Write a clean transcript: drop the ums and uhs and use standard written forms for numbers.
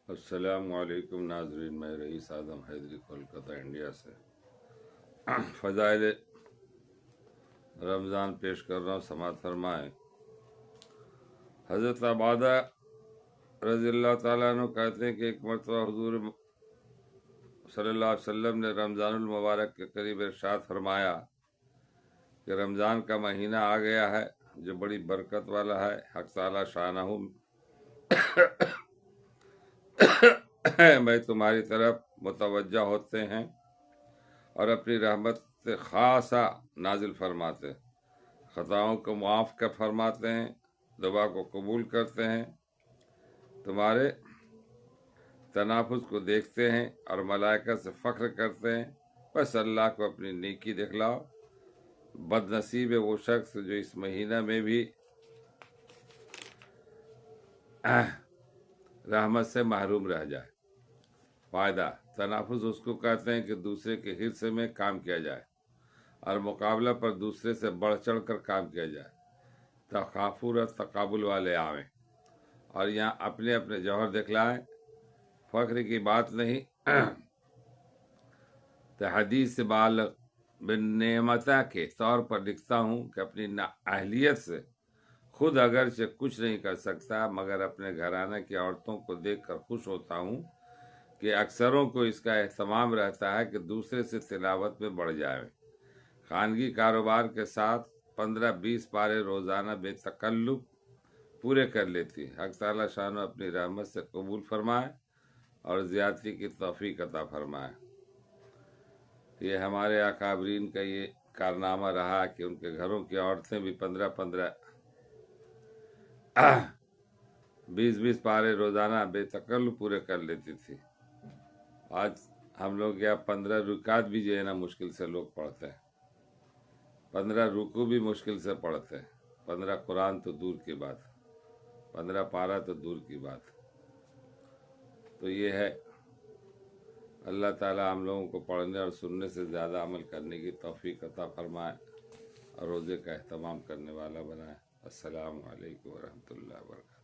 السلام علیکم ناظرین، میں رئیس اعظم حیدری کولکتہ انڈیا سے فضائل رمضان پیش کر رہا ہوں، سماعت فرمائیں۔ حضرت عبادہ رضی اللہ تعالیٰ عنہ کہتے ہیں کہ ایک مرتبہ حضور صلی اللہ علیہ وسلم نے رمضان المبارک کے قریب ارشاد فرمایا کہ رمضان کا مہینہ آ گیا ہے جو بڑی برکت والا ہے۔ حق تعالیٰ شانہ میں تمہاری طرف متوجہ ہوتے ہیں اور اپنی رحمت سے خاصا نازل فرماتے، خطاؤں کو معاف کر فرماتے ہیں، دعا کو قبول کرتے ہیں، تمہارے تنافس کو دیکھتے ہیں اور ملائکہ سے فخر کرتے ہیں۔ بس اللہ کو اپنی نیکی دکھلاؤ۔ بد نصیب ہے وہ شخص جو اس مہینہ میں بھی رحمت سے محروم رہ جائے۔ فائدہ: تنافس اس کو کہتے ہیں کہ دوسرے کے حصے میں کام کیا جائے اور مقابلہ پر دوسرے سے بڑھ چڑھ کر کام کیا جائے۔ تکافر اور تقابل والے آویں اور یہاں اپنے اپنے جوہر دکھلائیں۔ فخر کی بات نہیں، حدیث سے بالغ بن نعمتہ کے طور پر لکھتا ہوں کہ اپنی اہلیت سے خود اگرچہ کچھ نہیں کر سکتا، مگر اپنے گھرانے کی عورتوں کو دیکھ کر خوش ہوتا ہوں کہ اکثروں کو اس کا اہتمام رہتا ہے کہ دوسرے سے تلاوت میں بڑھ جائیں۔ خانگی کاروبار کے ساتھ 15-20 پارے روزانہ بے تکلف پورے کر لیتی۔ حق تعالیٰ شانہ اپنی رحمت سے قبول فرمائے اور زیادتی کی توفیق عطا فرمائے۔ یہ ہمارے اکابرین کا یہ کارنامہ رہا کہ ان کے گھروں کی عورتیں بھی 20 پارے روزانہ بے تکلف پورے کر لیتی تھی۔ آج ہم لوگ یہاں 15 رکعت بھی جو ہے نا مشکل سے لوگ پڑھتے ہیں، 15 رکوع بھی مشکل سے پڑھتے ہیں، 15 قرآن تو دور کی بات، 15 پارہ تو دور کی بات۔ تو یہ ہے، اللہ تعالیٰ ہم لوگوں کو پڑھنے اور سننے سے زیادہ عمل کرنے کی توفیق عطا فرمائے اور روزے کا اہتمام کرنے والا بنائے۔ السلام علیکم ورحمۃ اللہ وبرکاتہ۔